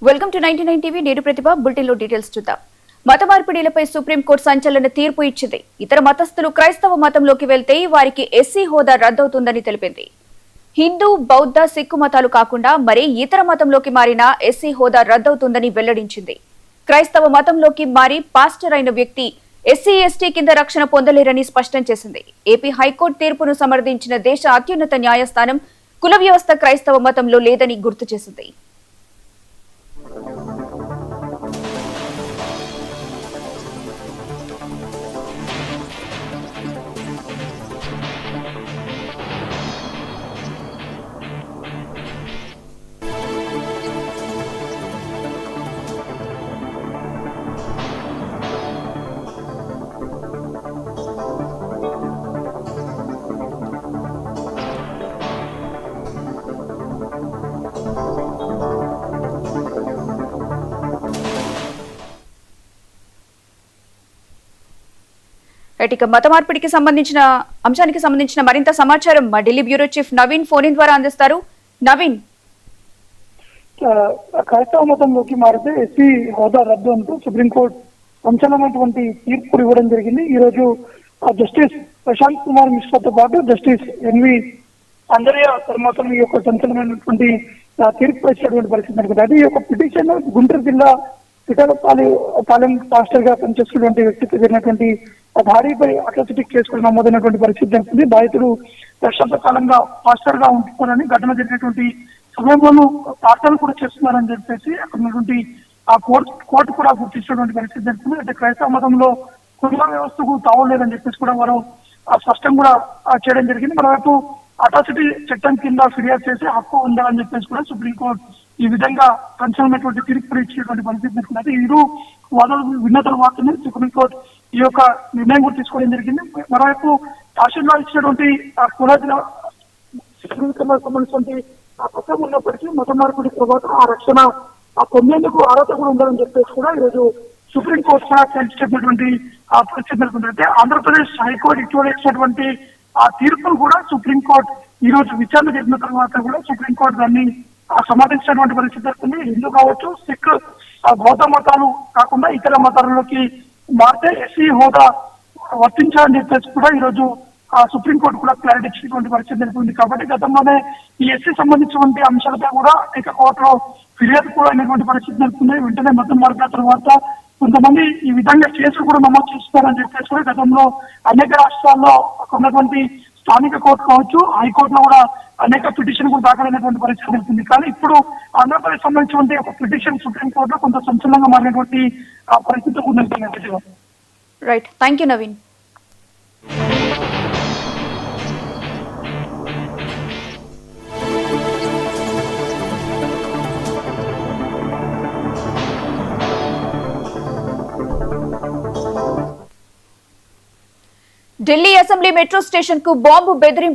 Welcome to 99 TV. నేను ప్రతిభ. Bulletin లో details చూద్దాం. మత మార్పిడిలపై సుప్రీంకోర్టు సంచలన తీర్పు ఇచ్చింది. ఇతర మతస్థులు క్రైస్తవ మతంలోకి వెళ్తే వారికి ఎస్సీ హోదా రద్దవుతుందని తెలిపింది. హిందూ, బౌద్ధ, సిక్కు మతాలు కాకుండా మరే ఇతర మతంలోకి మారినా ఎస్సీ హోదా రద్దవుతుందని వెల్లడించింది. క్రైస్తవ మతంలోకి మారి పాస్టర్ అయిన వ్యక్తి ఎస్సీ ఎస్టీ కింద రక్షణ పొందలేరని స్పష్టం చేసింది. ఏపీ హైకోర్టు తీర్పును సమర్థించిన దేశ అత్యున్నత న్యాయస్థానం కుల వ్యవస్థ క్రైస్తవ మతంలో లేదని గుర్తు చేసింది. ఇక మత మార్పిడికి సంబంధించిన అంశానికి సంబంధించిన మరింత సమాచారం మా Delhi bureau chief Naveen phone in ద్వారా అందిస్తారు. నవీన్, క్రైస్తవ మతంలోకి మారితే ఎస్సీ హోదా రద్దు అంటూ సుప్రీంకోర్టు సంచలనమైనటువంటి తీర్పు ఇవ్వడం జరిగింది. ఈ రోజు జస్టిస్ ప్రశాంత్ కుమార్ మిశ్రాతో పాటు జస్టిస్ ఎన్వి అందరయ్య ధర్మాసనం ఈ యొక్క సంచలనమైనటువంటి తీర్పు ఇచ్చినటువంటి పరిస్థితి అనుకుంటుంది. అది ఈ యొక్క పిటిషన్ గుంటూరు జిల్లా పిఠాలపాలెం పాస్టర్ గా పనిచేస్తున్నటువంటి వ్యక్తికి జరిగినటువంటి దాడిపై అట్రాసిటీ కేసు కూడా నమోదైనటువంటి పరిస్థితి జరుగుతుంది. బాధితుడు దశాబ్ద కాలంగా పాస్టర్ గా ఉంటున్నారని, ఘటన జరిగినటువంటి సమయంలోనూ ప్రార్థనలు కూడా చేస్తున్నారని చెప్పేసి అక్కడ ఉన్నటువంటి ఆ కోర్టు కూడా గుర్తించినటువంటి పరిస్థితి జరుగుతుంది. అంటే క్రైస్తవ మతంలో కుటుంబ వ్యవస్థకు తావలేదని చెప్పేసి కూడా వారు స్పష్టం కూడా చేయడం జరిగింది. మరోవైపు అట్రాసిటీ చట్టం కింద ఫిర్యాదు చేసి హక్కు ఉండాలని చెప్పేసి కూడా సుప్రీంకోర్టు ఈ విధంగా సంచలనమైనటువంటి తీర్పు ఇచ్చేటువంటి పరిస్థితి జరుగుతుంది. ఇరు వాదనలు విన్న తర్వాతనే సుప్రీంకోర్టు ఈ యొక్క నిర్ణయం కూడా తీసుకోవడం జరిగింది. మరోవైపు తహసీల్దార్ ఇచ్చినటువంటి సంబంధించినటువంటి పత్రం ఉన్నప్పటికీ మత మార్పిడి తర్వాత ఆ రక్షణ పొందేందుకు అర్హత కూడా ఉండాలని చెప్పేసి కూడా ఈరోజు సుప్రీంకోర్టు చెప్పినటువంటి పరిస్థితి నెలకొందంటే ఆంధ్రప్రదేశ్ హైకోర్టు ఇటీవల ఇచ్చినటువంటి ఆ తీర్పును కూడా సుప్రీంకోర్టు ఈ రోజు విచారణ జరిగిన తర్వాత కూడా సుప్రీంకోర్టు దాన్ని సమర్థించినటువంటి పరిస్థితి జరుగుతుంది. హిందూ కావచ్చు, సిక్, బౌద్ధ మతాలు కాకుండా ఇతర మతాలలోకి మారితే ఎస్సీ హోదా వర్తించాలని చెప్పేసి కూడా ఈ రోజు సుప్రీంకోర్టు కూడా క్లారిటీ ఇచ్చినటువంటి పరిస్థితి నెలకొంది. కాబట్టి గతంలోనే ఈ ఎస్సీ సంబంధించినటువంటి అంశాలపై కూడా అనేక కోర్టులో ఫిర్యాదు కూడా అయినటువంటి పరిస్థితి నెలకొంది. వెంటనే మతం మార్పిన తర్వాత కొంతమంది ఈ విధంగా కేసులు కూడా నమోదు చేస్తారని చెప్పేసి కూడా గతంలో అనేక రాష్ట్రాల్లో ఉన్నటువంటి స్థానిక కోర్టు కావచ్చు, హైకోర్టులో కూడా అనేక పిటిషన్ కూడా దాఖలైనటువంటి పరిస్థితి నెలకొంది. కానీ ఇప్పుడు ఆంధ్రప్రదేశ్ సంబంధించినటువంటి ఒక పిటిషన్ సుప్రీంకోర్టులో కొంత సంచలనంగా మారినటువంటి పరిస్థితి కూడా నెలకొంది. Right, thank you Naveen. Delhi assembly metro station కు బాంబు బెదిరింపు